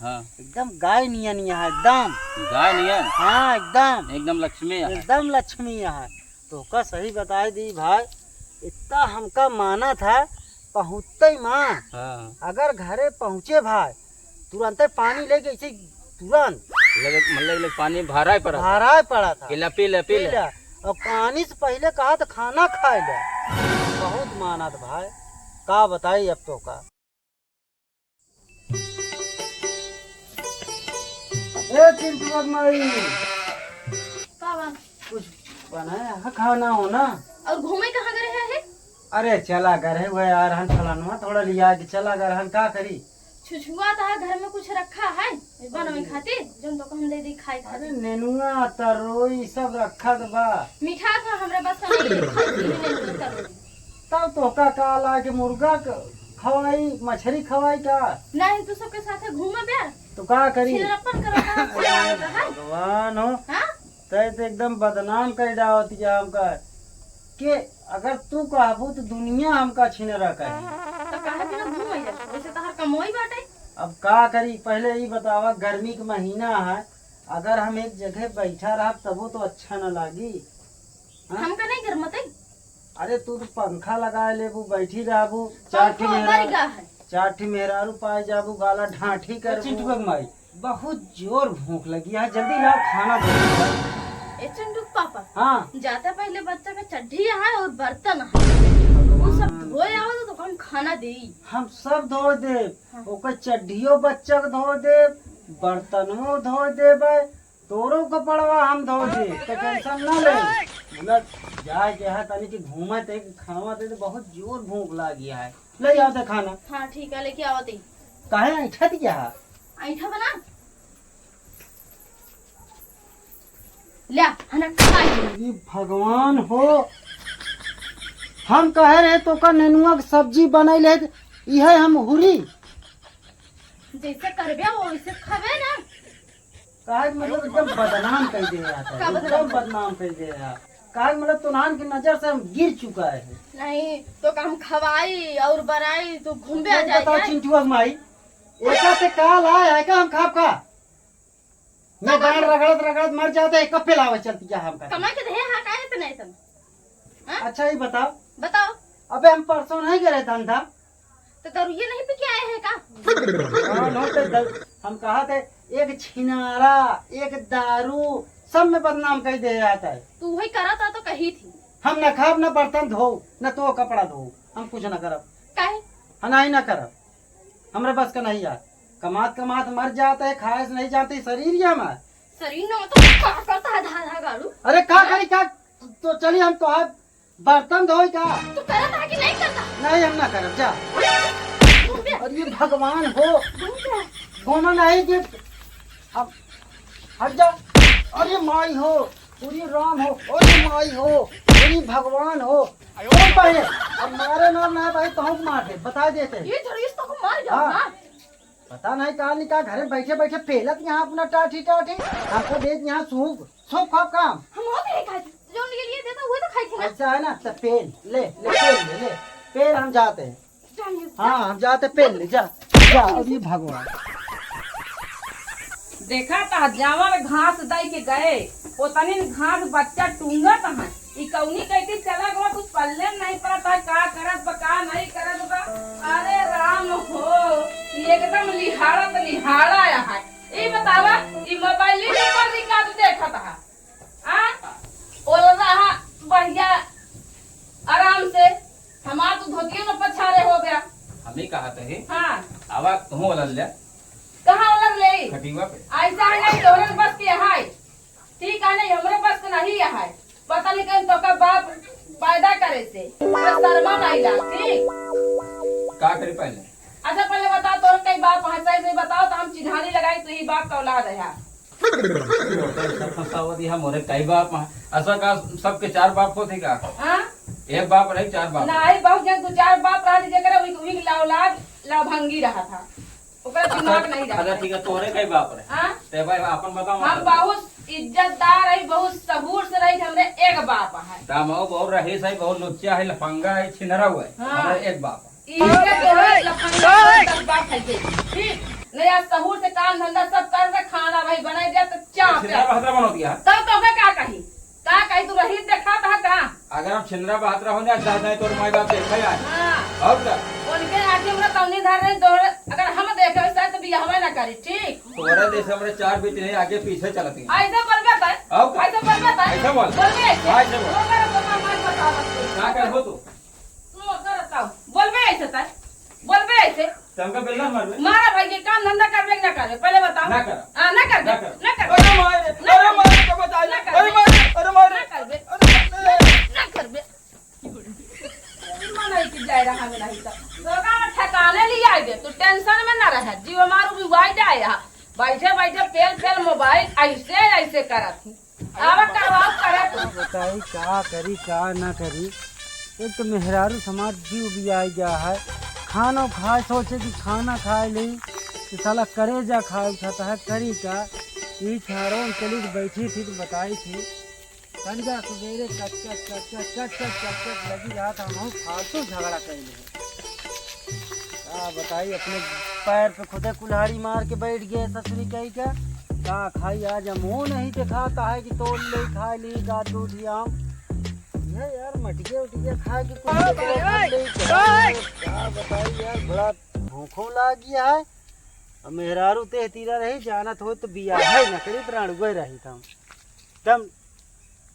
हाँ एकदम गाय नियन यहाँ एकदम। गाय नियन। हाँ एकदम एकदम लक्ष्मी है। एकदम लक्ष्मी यहाँ। तो का सही बताए दी भाई, इतना हमका माना था पहुँचते ही माँ। हाँ अगर घरे पहुँचे भाई तुरंत पानी ले गई तुरंत मतलब पानी भारा ही पड़ा। भारा पड़ा था। पीला पीला पीला। और पानी से पहले कहा तो खाना खाए ले। बहुत माना था भाई, का बताई अब तो का। ए चिंटू माई कुछ बनाया खाना हो ना। और घूमे कहाँ गए हैं? अरे चला घर है वह यार, हम फलानुआ थोड़ा लिया कि चला घर हम का करी। छुछुआ था घर में कुछ रखा है बनवे खातिर जोन तो हम दे दी खाए अरे खातिर। नेनुआ तरोई सब रखा बा। मीठा था हमरा बस का नहीं खाई नेनुआ तरोई। तब तो का ला के मुर्गा खवाई मछली खवाई का नहीं तू सबके साथ घूमे बे तो का करी। छिलरपन करता है। भगवान हो हां तय तो एकदम बदनाम कर डावती है हमका के। अगर तू कहबू तो दुनिया हमका छीन रखा है। तो काहे बिना घूमे जा वैसे तहर कमोई बाटे। अब का करी पहले ही बतावा, गर्मी का महीना है, अगर हम एक जगह बैठा रहा तबो तो अच्छा न लागी। हमका नहीं घर मत। अरे तू तो पंखा लगा लेबू बैठी रहबू, चार ठी मेहरारू पाए जाबू गाला ढांठी कर। चिंटू माई बहुत जोर भूख लगी है, जल्दी लाओ खाना दे। ए चिंटू पापा हाँ जाता पहले बच्चा का चड्ढी है और बर्तन है वो सब धोए आवो तो हम खाना दे। हम सब धो दे। ओकर चड्ढियो बच्चा के धो दे, बर्तनों धो देबे, तोरो कपड़वा हम धो दे, तो टेंशन न ले। मतलब जाए के है तनी कि घूमत है खावा दे तो बहुत जोर भूख लगी है। ले आओ दे खाना। हाँ ठीक है लेके आवते। काहे ऐठा दिया है? ऐठा बना ल्या हना खाई। ये भगवान हो, हम कहे रहे तो का नेनुआ के सब्जी बनैले यह हम हुरी जैसे करबे वैसे खाबे ना। काहे मतलब एकदम बदनाम कर दे रहा था, एकदम बदनाम कर दे रहा। काहे मतलब तुनान की नजर से हम गिर चुका है। नहीं तो हम खवाई और बनाई तो घूमबे आ जाए। बताओ चिंटू माई एका से काल आए है का हम खाब का मैं गाड़ रगड़त रगड़त मर जाते है, कब पे लावे चलती है हमका। कमा के दे हां काहे पे नहीं तुम। अच्छा ही बताओ बताओ। अबे हम परसों नहीं गए धंधा तो दरुये नहीं पी के आए हैं का। हाँ नो तो हम कहा थे एक छिनारा एक दारू सब में बदनाम कर दे जाता है। तू वही करा था तो कही थी। हम न खाब न बर्तन धो न तो कपड़ा धो, हम कुछ न करब। काहे हनाई न करब, हमरे बस का नहीं यार। कमात कमात मर जाता है, खाए से नहीं जाते शरीर ये हमारा। शरीर न तो का करता है धा गाड़ू। अरे का करी का तो चलिए हम तो आज बर्तन धोई का। तू करता है कि नहीं करता। नहीं हम ना करब जा। अरे ये भगवान हो घूमना नहीं कि अब हट जा। अरे माई हो पूरी राम हो, अरे माई हो पूरी भगवान हो। कौन पाए अब मारे ना भाई तो हम मार दे बता देते। ये थोड़ी इसको मार जाओ हाँ। ना। पता नहीं कहा निकाल घरे बैठे बैठे पेलत यहाँ अपना टाठी टाठी आपको देख यहाँ सूख सूख खाब काम। हम वो भी नहीं खाए जो उनके लिए देता वो तो खाई थी ना। ऐसा है ना तो पेल ले ले पेल हम जाते हैं। हाँ हम जाते पेल ले जा जा। अभी भगवान देखा था जावर घास दई के गए ओतनी घास बच्चा टूंगत है ई कौनी कहती चला गवा कुछ पल्ले नहीं पड़ा था का करत बा का नहीं करत बा। अरे राम हो ये एकदम लिहाड़ा आया है। ई बतावा ई मोबाइल ही पर रिका तू देखत है आ ओल रहा बढ़िया आराम से हमार तो धोतियो न पछारे हो गया। हम ही कहा थे हाँ आवा तुम वाला ले कहाँ अलग ले खटीवा पे। ऐसा है नहीं तोरे बस के है ठीक है नहीं हमरे बस के नहीं है। पता नहीं कहीं तो का बाप पैदा करे से बस शर्मा नहीं लगती। का करी पहले। अच्छा पहले बताओ तोर कई बाप है सही बताओ तो हम चिढ़ानी लगाई तो ही बाप का औलाद है। फसावती हम मोरे कई बाप हैं ऐसा का सबके चार बाप होते का। हाँ एक बाप रही चार बाप नहीं बहुत जन दो चार बाप रहा जेकरा उही औलाद लवभंगी रहा था ओकरा दिमाग नहीं रहा। अच्छा ठीक है तोरे कई बाप रहे। हाँ ते भाई अपन बताओ। हम बहुत इज्जतदार है बहुत सबूर से रही हमरे एक बाप है। दामाओ बहुत रहीस है बहुत लुच्चा है लफंगा है छिनरा हुआ है हाँ। हमारे एक बाप है। इसके तोरे लफंगा बाप है ठीक नहीं आज सहूर से काम धंधा सब कर दे, खाना भाई बनाई दिया तो चाप छिंदरा बहतरा बनो दिया। तब तो क्या कही का कही तू रही देखा था का अगर हम छिंदरा बहतरा होने आज नहीं तो माई बाप देखा यार। हां और क्या उनके आगे हमरा तौनी धर रहे तो अगर हम देखे वैसा तो बियाह ना करी ठीक। तुम्हारा देश हमारे 4 बेटे हैं आगे पीछे चलती हैं। ऐसा बोल बता और क्या? ऐसा बोल बता ऐसा बोल। बोल ऐसे हाँ, ऐसे बोल। वो कर तो मैं बता क्या कर हो तू तू करता बोल बे ऐसे था बोल बे ऐसे तुमका बेलना मार बे मारा भाई के काम धंधा करबे ना करे पहले बताओ ना कर। हां ना कर ना कर। ना कर अरे मार क्या बता ना कर। अरे मार ना करबे ना करबे मन है कि जाए रहा में नहीं तो दोगा में ठिकाने लिया दे तू टेंशन में ना रह जीव मारू भी वाई जाए यहां बैठे बैठे फेल मोबाइल ऐसे ऐसे करत आवा करवाओ करे तू बताई का करी का ना करी। एक तो मेहरारू समाज जीव भी आ गया है, खाना खाए सोचे कि खाना खाए ले तो साला करेजा खाए उठाता है, करी का ये चारों चली बैठी थी तो बताई थी संजा सवेरे कट लगी रहा था, हम फालतू झगड़ा कर बताई अपने पैर पे खुदे कुल्हाड़ी मार के बैठ गए ससुरी कही का खाई आज मुँह नहीं दिखाता है कि तोड़ ले खा ली गा दूध आम ये यार मटिया उटिया खा के क्या बताई यार बड़ा भूखों लाग गया है। अब मेहरारू ते तीरा रही जानत हो तो बिया है न करी प्राणुगे रही था तम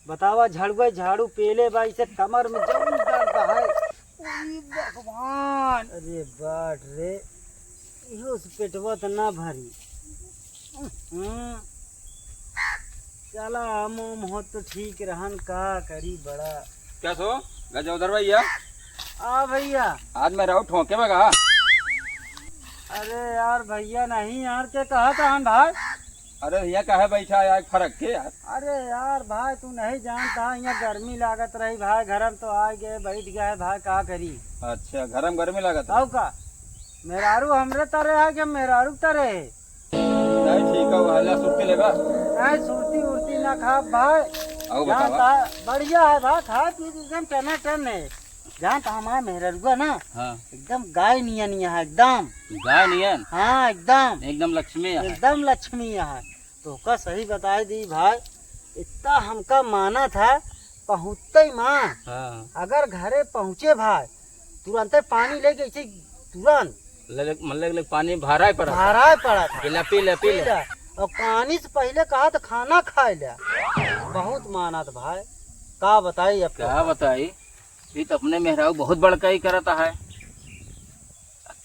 बतावा झड़ुए झाड़ू पेले बाई से कमर में जम करता है भगवान। अरे बाट रे इहो से पेटवा तो ना भरी चला मोम हो तो ठीक रहन का करी बड़ा क्या सो गजा उधर भैया आ भैया आज मैं रहू ठोके बगा। अरे यार भैया नहीं यार क्या कहा था हम भाई। अरे भैया कहे बैठा यार फर्क के यार। अरे यार भाई तू नहीं जानता यहाँ गर्मी लागत रही भाई घर तो आ गए बैठ गए भाई का करी। अच्छा घर में गर्मी लागत आओ का मेहरारू हमरे तरह है कि मेहरारू तरह है नहीं ठीक है हल्ला सुट्टी लेगा नहीं सुरती उड़ती ना खा भाई आओ बतावा जानता बढ़िया है भाई खा पी एकदम टना टन है जानता हमारा मेहरारू ना हाँ एकदम गाय नियन है एकदम गाय नियन हाँ एकदम लक्ष्मी है। एकदम लक्ष्मी है तो का सही बताई दी भाई इतना हमका माना था पहुँचते ही माँ हाँ अगर घरे पहुँचे भाई तुरंत पानी लेके ऐसे तुरंत मतलब पानी भारा ही पड़ा भारा पड़ा था पी ले और पानी से पहले कहा तो खाना खाए लिया बहुत माना था भाई का बताई अब क्या बताई ये तो अपने मेहरारू बहुत बड़का ही करता है।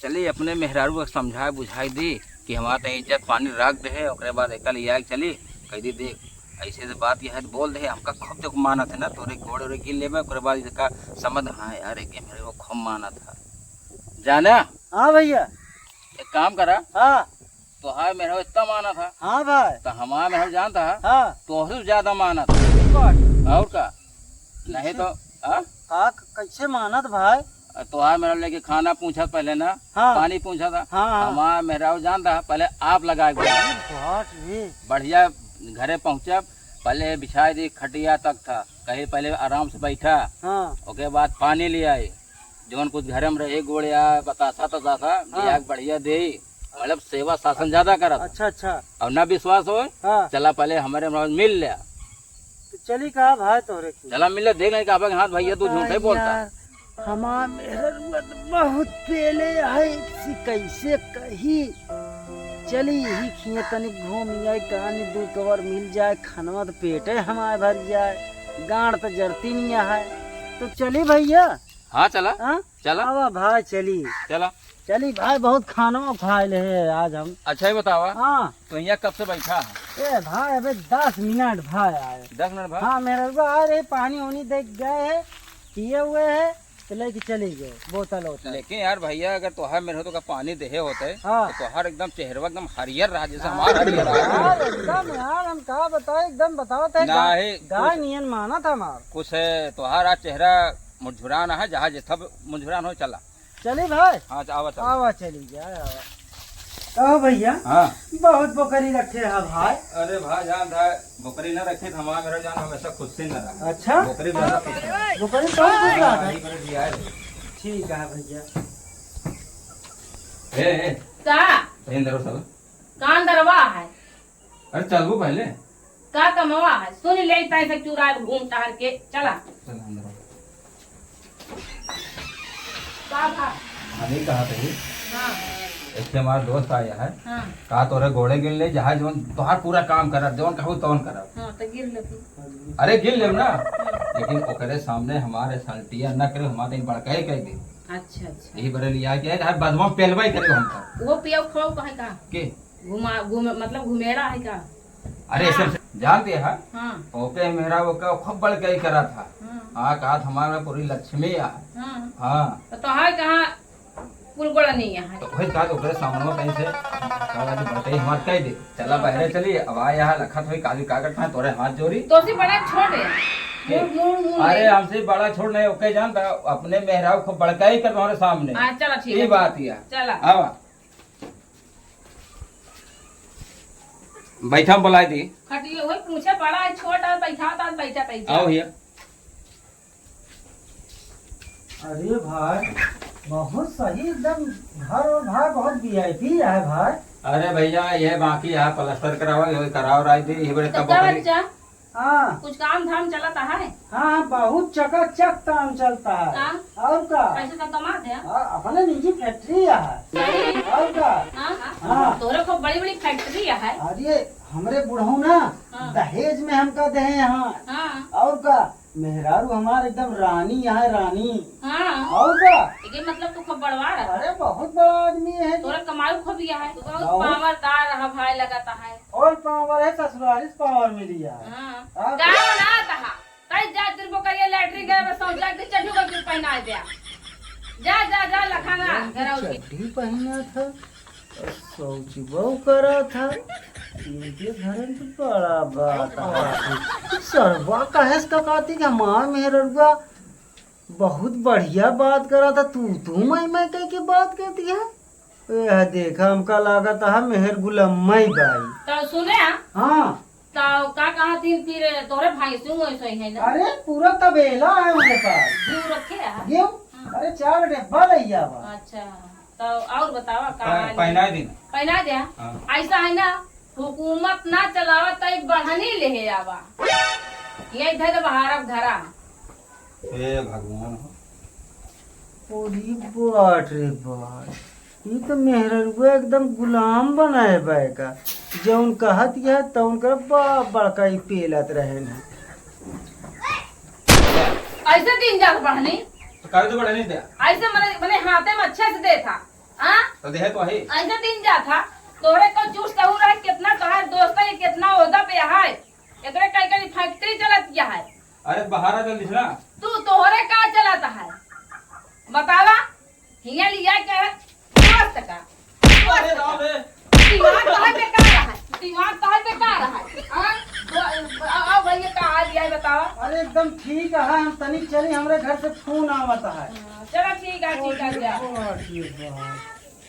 चलिए अपने मेहरारू को समझाए बुझाई दी कि हमारा इज्जत पानी रख दे और बाद एकल या चली कह दी देख ऐसे से बात यह है तो बोल दे हमका खूब देखो माना था ना तोरे घोड़े उड़े गिर ले बाद इसका समझ हाँ यार एक मेरे को खूब माना था जाना। हाँ भैया एक काम करा हाँ तो हाँ मेरा इतना माना था हाँ भाई तो हमारा मेहरा जानता है हाँ तो ज्यादा माना था और का नहीं तो का कैसे मानत भाई तो हाँ मेरा लेके खाना पूछा पहले ना हाँ पानी पूछा था हाँ हमारा मेहरा जानता है पहले आप लगाए बढ़िया घरे पहुँचा पहले बिछाई दी खटिया तक था कहीं पहले आराम से बैठा हाँ उसके बाद पानी ले आए जवन कुछ घर में रहे गोड़िया बतासा था बढ़िया दे मतलब सेवा शासन ज्यादा करा। अच्छा और न विश्वास हो हाँ चला पहले हमारे मिल लिया तो चली कहा भाई तोरे चला मिल देख ले कहा हाथ भैया तू झूठे बोलता हमार मेहरुआ बहुत पहले है कैसे कही चली यही खिए तनी घूम जाए कहानी दू कवर मिल जाए खानवा तो पेटे हमारे भर जाए गांड तो जरती नहीं है तो चली भैया। हाँ चला हाँ चला आवा भाई चली चली भाई बहुत खाना खाए ले आज हम। अच्छा ही बतावा हाँ तो यहाँ कब से बैठा है ए भाई अबे 10 मिनट भाई आए 10 मिनट भाई। हाँ मेरे आ रहे पानी वानी देख गए है पिए हुए है तो लेके चले गए बोतल होता। लेकिन यार भैया अगर तोहार मेरे हो तो पानी देहे होते हाँ। तो तोहार एकदम चेहरा एकदम हरियर रहा जैसे हमारा हरियर यार एकदम यार हम कहा बताए एकदम बताओ थे नहीं गाय नियन माना था हमार कुछ है तोहार आज चेहरा मुरझुरान है जहाँ जैसा मुरझुरान हो चला चले भाई। हाँ आवा चला आवा चली जाए आवा भैया। हाँ बहुत बकरी रखे है भाई। अरे भाई जान था बकरी न रखे तो हमारा मेरा जान हमेशा खुद से न रहा। अच्छा बकरी ज्यादा खुश है। बकरी कौन खुश रहा था? ठीक है भैया। ए का इंदरो सब अरे चलबो पहले। का कमवा है सुन ले ताई से चुरा घूम टहर के चला। चल अंदर। बाबा अभी कहा थे हाँ इसके हमारा दोस्त आया है, हाँ कहा तोरे घोड़े गिर ले जहाज जोन तोहार पूरा काम करब जोन कहू तोन करब। हाँ तो गिर ले तू। अरे गिर लेब ना, लेकिन ओकरे सामने हमारे सल्टिया न करे, हमारे बड़का ही कह दे। अच्छा अच्छा यही बरे लिया के है बदमा पेलवा ही करे हमका वो पियो खाओ कहे का के घुमा मतलब घुमेड़ा है का। अरे सब जानते हैं हाँ ओके मेरा वो का खूब बड़का ही करा था। हाँ हाँ कहा था हमारा पूरी लक्ष्मी है। हाँ हाँ तो तोहार कहाँ कुलगोड़ा नहीं है। तो वही कहा तो ओकरे सामने कहीं से कहा कि बटे हमार कह दे चला बाहर चलिए अब आए यहाँ लखत हुई काली कागज था तोरे हाथ जोड़ी। तो सी बड़ा छोड़ दे के? अरे हमसे बड़ा छोड़ नहीं ओके जानता अपने मेहराब खूब बड़का ही कर तुम्हारे सामने। हाँ चला ठीक ये है बात है। चला आवा बैठा बुलाई दी। खटिए वही पूछे पड़ा है छोटा बैठा था बैठा बैठा। आओ भैया। अरे भाई बहुत सही एकदम, घर और भाई बहुत वीआईपी है भाई। अरे भैया ये बाकी है प्लास्टर करावा ये कराव रही थी ये बड़े तो तब क्या बकरी। बच्चा हाँ कुछ काम धाम चलता है। हाँ बहुत चकाचक काम चलता है। काम? और का पैसे तो कमा दे। अपने निजी फैक्ट्री है। और का हाँ। तोरे को बड़ी बड़ी फैक्ट्री है। अरे हमरे बुढ़ऊ ना हाँ। दहेज में हमका दे यहाँ। हाँ और का मेहरारू हमार एकदम रानी है रानी। हाँ और का ये मतलब तू खूब बड़वा रहा अरे बहुत बड़ा आदमी है। तोरा कमाई खूब दिया है। तू बहुत बहुत। पावरदार रहा भाई लगाता है। और पावर है ससुरालिस पावर मिली है। हाँ हाँ। क्या बनाता है कई जा तेरे को करिए लैट्रिन गए समझा के चढ़ू का कुछ पहना दिया। जा जा जा लखाना जरा उसकी चड्डी पहना था और सोची बहु करा था। इनके घर में तो बड़ा बात है। सरवा कहे का कहती कि माँ मेहरुआ बहुत बढ़िया बात करा था, तू मैं कह के बात करती है। यह देखा हमका लागत है मेहर गुलम्मई बाई। तो सुने हाँ तो का कहा थी फिर तोरे भाई से ऐसे ही है ना। अरे पूरा तबेला है मेरे पास। घी रखे है। ये अरे 4 डिब्बा लैया बा। अच्छा तो और बतावा का पहना दिन। पहना दे। हाँ। ऐसा है ना हुकूमत ना चलावा तो बढ़नी ले आवा ये इधर बाहर घरा। हे भगवान ओरी बाट रे बाट, ये तो मेहरुआ एकदम गुलाम बनाए बाय का। जौन कहत यह तौन कर बड़का ही पेलत रहे न। ऐसे दिन जा बढ़नी तो काहे तो बड़ा नहीं दे ऐसे मने हाथे में अच्छे से दे था। हाँ तो देहे तो ही ऐसे दिन जा था तोरे को चूस कहू रहा कितना तोहार दोस्त है कितना ओहदा पे है एकरे कई कई फैक्ट्री चलत किया है। अरे बाहर आ जल्दी से ना। तू तोहरे का चलाता है बतावा हिया लिया के दोस्त का अरे राम रे दिमाग कहाँ पे का रहा है दिमाग कहाँ पे का रहा है। हाँ अब भैया कहा दिया है बतावा। अरे एकदम ठीक है, हम तनिक चली हमरे घर से फोन आवता है। चलो ठीक है जा। बाट रे बाट,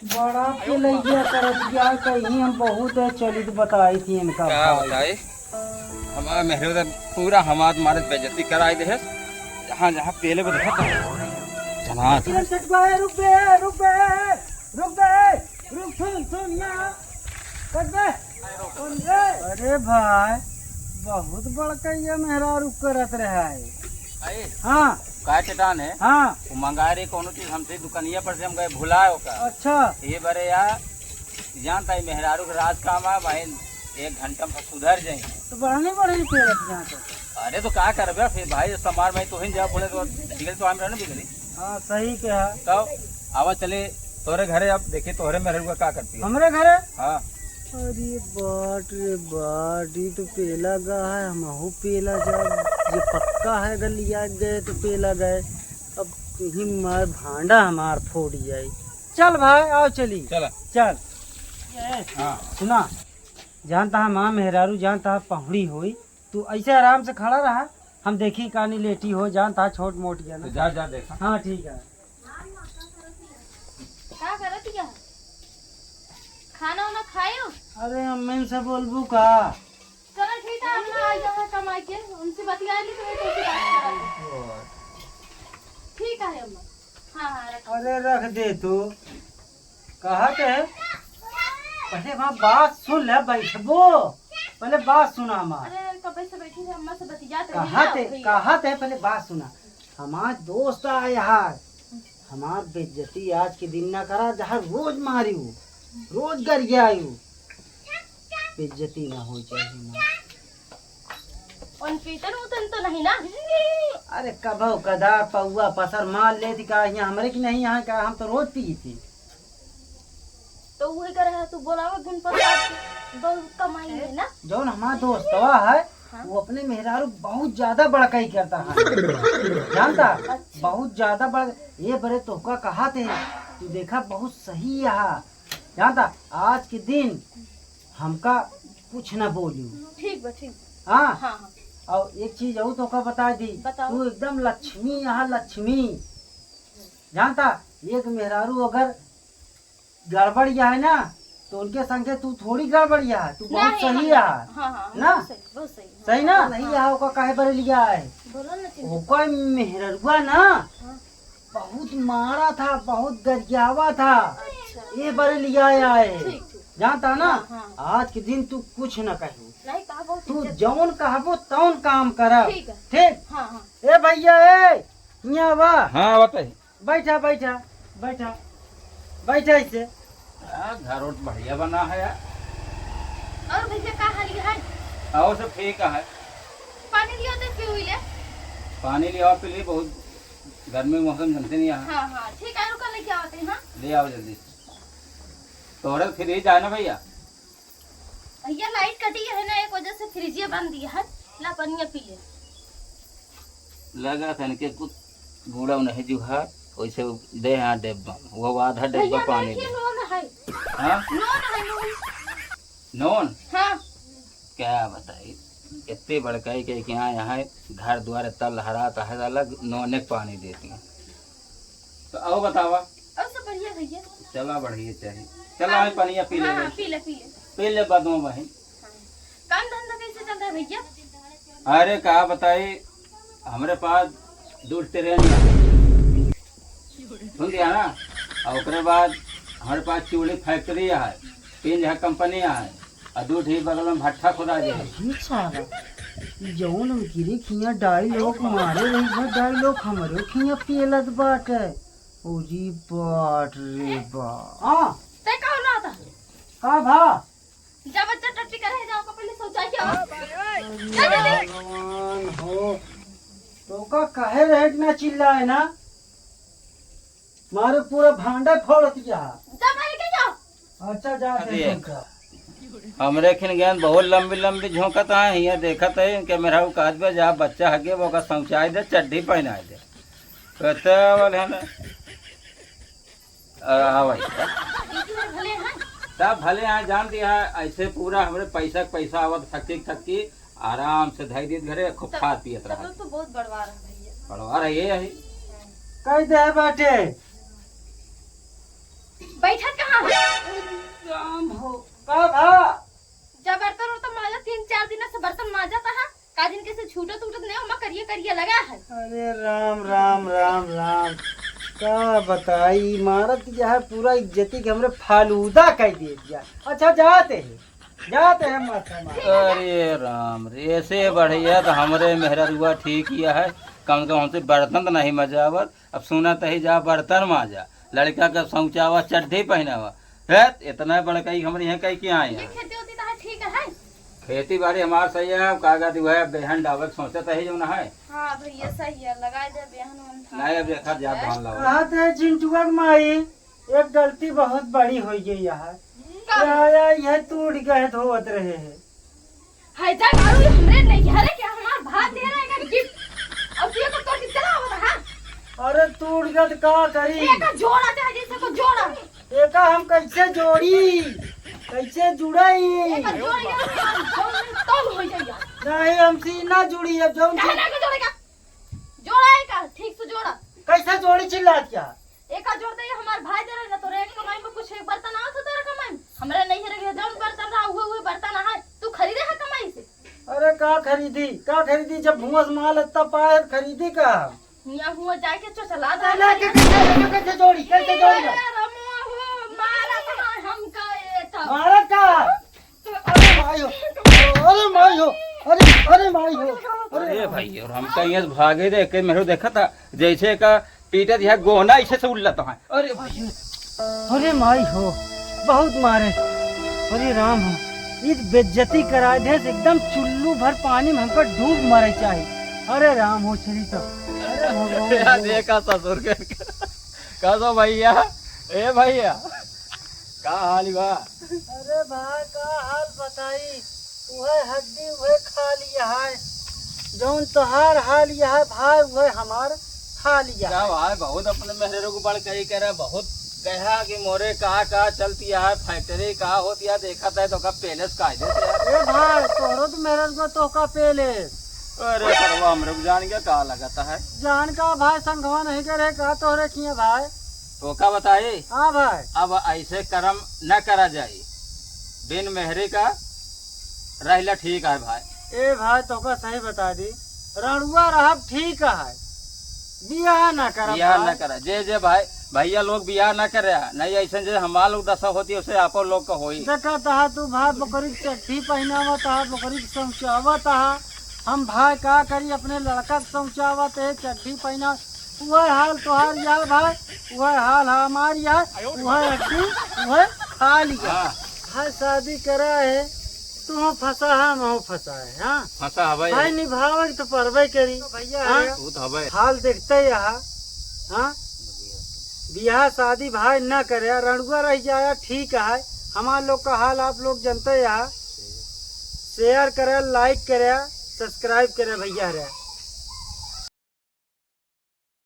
बड़ा पेलैया करत गया कहीं हम बहुत है चली तो बताई थी इनका क्या भाई। बताए हमारा मेहरुआ पूरा हमार मारे बेइज्जती कराई दे जहाँ जहाँ पेले को देखा जना रुक बे रुक बे रुक बे रुक बे रुक सुन ना रुक बे। अरे भाई बहुत बड़का ये मेहरा रुक करत रहा है। हाँ का चटान है हाँ वो मंगा रहे कोनो चीज हमसे दुकानिया पर से हम गए भुलाए होका अच्छा ये बरे यार जानता है मेहरारू का राज काम है भाई 1 घंटा में सुधर जाएंगे। तो बढ़ने पेलत यहाँ तो। अरे तो क्या करबे फिर भाई समार में तो ही जा बोले तो बिगड़ तो हम रहने बिगड़ी हाँ सही कहा। तो आवा चले तोरे घरे अब देखे तोहरे मेहरारू का क्या करती है। हमरे घरे हाँ अरे बाट रे बाट, ये तो पेला गा है हमहू पेला जा ये पक्का है गलिया गए तो पेला गए। अब कहीं मार भांडा हमार फोड़ जाए। चल भाई आओ चली चला चल। हाँ सुना जानता है माँ मेहरारू जानता है पहुड़ी हुई, तू ऐसे आराम से खड़ा रहा हम देखी कहानी लेटी हो जानता है छोट मोट तो जाना। जा जा देखा। हाँ ठीक है। क्या करत क्या खाना वाना खायो। अरे अम्मी से बोलबू का। चलो ठीक है हम ना आ जाओगे कमाई के उनसे बतिया ली तो कैसे बात करेंगे। ठीक है अम्मा। हाँ रख। अरे रख दे तू कहा के पहले वहाँ बात सुन ले बैठबो पहले बात सुना हमार। अरे कब से बैठी थे अम्मा से बतियात कहा थे पहले बात सुना। हमार दोस्त आए यार, हमार बेइज्जती आज के दिन ना करा, जहाँ रोज मारियो रोज गरियायो, बेइज्जती ना हो चाहिए ना। और पीतन उतन तो नहीं ना? अरे कभो कदार पौआ पसर मार लेती का, यहाँ हमरे की नहीं, यहाँ का हम तो रोज पी थी। तो वही कर रहा है तू बोलावा गुन पर बहुत कमाई है ना। जौन हमारा दोस्तवा है हाँ? वो अपने मेहरारू बहुत ज्यादा बड़काई करता है, जानता? अच्छा। बहुत ज्यादा बड़, ये बड़े तोहका कहा थे, तू देखा बहुत सही यहाँ, जानता? आज के दिन हमका कुछ न बोलियो। ठीक बा ठीक। हाँ हाँ हाँ और एक चीज और तोहका बता दी, बताओ। तू एकदम लक्ष्मी यहाँ लक्ष्मी, जानता? एक मेहरारू अगर गड़बड़िया है ना तो उनके संगे तू थोड़ी गड़बड़िया है, तू बहुत सही है। हाँ हाँ ना? बहुत सही सही ना? नहीं यहाँ ओका काहे बड़े लिया है, बोलो ना चिंटू। ओका मेहररुआ ना हाँ। बहुत मारा था, बहुत गरियावा था, अच्छा ये बड़े लिया है, ठीक ठीक। जानता ना? हाँ, आज के दिन तू कुछ न कहो, नहीं कहा बहुत तू इज्जत। जौन कहबो तौन काम कर, ठीक है। ठीक? हाँ हाँ ए भैया ए यहाँ वा, हाँ बताइए। बैठा बैठा बैठा बैठा इसे। घर और बढ़िया बना है यार, और भैया का हाल है? और सब ठीक है। पानी लियो तो पी हुई ले। पानी ले आओ, पी लिए, बहुत गर्मी मौसम जानते नहीं यहाँ। हाँ हाँ ठीक है, रुका लेके आते हैं। हाँ ले आओ जल्दी से। तोहरे फिर ही जाए ना भैया। भैया लाइट कटी है ना, एक वजह से फ्रिजिया बंद दिया है। ला पनिया पी ले। लगा था इनके कुछ बूढ़ा नहीं जो है, वैसे दे यहाँ डिब्बा, वो आधा डिब्बा भैया पानी देखिए दे। नोन है। हाँ नोन है नोन। नोन हाँ क्या बताई, इतने बड़काई के यहाँ घर द्वार तल हरा तो है अलग, नोने के पानी देती है। तो आओ बतावा। और सब बढ़िया भैया। चला बढ़िया चाहिए, चला हमें पनिया पी ले। हाँ पी ले पी ले। पी ले बदमा बहन। काम धंधा कैसे चल रहा है भैया? अरे कहा बताई, हमारे पास दूध ट्रेन सुन दिया ना, और उसके बाद हमारे पास चूड़ी फैक्ट्री है, 3 जगह कंपनी है, और दूध ही बगल में भट्ठा खुदा जी है। जौन गिरी खिया डाई लोग मारे रही है, डाई लोग हमारे खिया पियलत बाटे। ओजी बाट रे बा। हाँ तय कहो ना था। का भा? जा बच्चा टट्टी करे जाओ का पहले शौचालय के आओ। भगवान हो, तो का कहे रेट ना चिल्लाए ना, मारे पूरा भांडा फोड़ दिया। जा बाहर के जाओ। अच्छा जा अरे, हमरे खिन ज्ञान बहुत लंबी लंबी झोंकत है, यहाँ देखत है कि मेरा काज पे जा बच्चा हगे वो का समझाई दे, चड्ढी पहना दे, कहते वाले है ना। भाई भले हैं। सब भले यहाँ जान दिया है, ऐसे पूरा हमारे पैसा पैसा आवत थकी थकी आराम से धई दी घरे, खूब खा पियत रहा। तो बहुत बड़वा रहा भैया। पढ़वा रही है कह दे बाटे। बैठक कहाँ है? काम हो का भा? जब बर्तन उर्तन माजा 3-4 दिन से बर्तन माजा था। का दिन कैसे छूटत उठत नहीं हो, करिए करिए लगा है। अरे राम राम राम राम, का बताई मारत यह पूरा इज्जती के हमरे फालूदा कह दे दिया। अच्छा जाते हैं माता। अरे राम रे, ऐसे बढ़िया तो हमारे मेहररुआ ठीक ही है, कम से कम हमसे बर्तन तो नहीं मजावत। अब सुना तो ही जा बर्तन माजा, लड़का का शौचावा चड्ढी पहनावा है, इतना बड़का ही हमारे यहाँ कहीं क्या आए ये हैं। खेती होती तो ठीक है। खेती बाड़ी हमार सही है, कागज जो है बेहन डावक सोचता है जो ना है। हाँ भैया सही है, लगा दे बेहन उन। नहीं अब देखा जा धान लाओ। कहत है चिंटुआ के माई, एक गलती बहुत बड़ी हो गई यहाँ, यह टूट गए धोवत रहे हैं। हाय जा मारू हमरे नहीं हरे क्या हमार भात दे रहा है गिफ्ट। अब ये को तोड़ के चला होता है। अरे टूट गए तो का करी? एक जोड़ा चाहे जैसे को जोड़ा। एका हम कैसे जोड़ी, कैसे जुड़ाई? एक जोड़ के तो हो जाएगा। नहीं हमसे ना जुड़ी, अब जौन कहना के जोड़ेगा। जोड़ा है का ठीक से जोड़ा। कैसे जोड़ी चिल्ला क्या? एक जोड़ दे हमार भाई दे रहे ना, तो रेट कमाई में कुछ एक बर्तन आओ तो तेरा कमाई हमरा नहीं है। जौन बर्तन रहा हुए बर्तन है तू खरीदे है कमाई से। अरे का खरीदी जब भूस माल इतना पाए खरीदी का? यहाँ हुआ जाके चो चला दे। कैसे जोड़ी मारा था हमका ये था। मारा का? अरे भाई अरे माई हो, अरे अरे माई हो, अरे भाई और हम कहीं से भागे देख के मेरे देखा था जैसे का पीटे दिया गोना ऐसे से उल्लत है। अरे भाई अरे माई हो, बहुत मारे। अरे राम हो, इस बेज्जती करा दे से एकदम चुल्लू भर पानी में हमको डूब मरे चाहिए। अरे राम हो चली तो। अरे भगवान हो। देखा ससुर के कहो भैया, ए भैया का हाल बा? अरे भाई का हाल बताई, वह हड्डी वह खा लिया है, जौन तोहार हाल यह है भाई वह हमार खा लिया। क्या भाई बहुत अपने मेहरे को बड़ कही करे, बहुत कहा कि मोरे का चलती है फैक्ट्री का होती है, देखा था तो का पेलेस का है देते ए भाई तोरो तो मेरे को तो का पेले। अरे सरवा हमरे को जान के का लगाता है जान का भाई संगवा नहीं करे का तोरे किए भाई। तो का बताए हाँ भाई। अब ऐसे कर्म न करा जाए, बिन मेहरे का रहला ठीक है भाई। ए भाई तो का सही बता दी, रणुआ रहब ठीक है, बियाह ना कर बियाह न करा जे जे भाई भैया लोग बियाह न करे, नहीं ऐसे जे हमार लोग दशा होती है उसे आपो लोग का होई। देखा तहा तू भाई बकरी की चट्टी पहनावा तहा, बकरी की समचावा तहा, हम भाई का करी अपने लड़का के समचावा ते चट्टी पहना, वह हाल तोहार यार भाई, वह हाल हमार यार, वह हड्डी वह खा लिया। हाँ भाई शादी करा है तू फंसा है मैं फंसा है। हाँ फंसा हवे भाई निभावे तो परवे करी भैया। हाँ? तू तो हवे हाल देखते यहाँ। हाँ बियाह शादी भाई न करे, रणुआ रह जाया ठीक है। हमार लोग का हाल आप लोग जानते यहाँ। शेयर करे, लाइक करे, सब्सक्राइब करे भैया रे।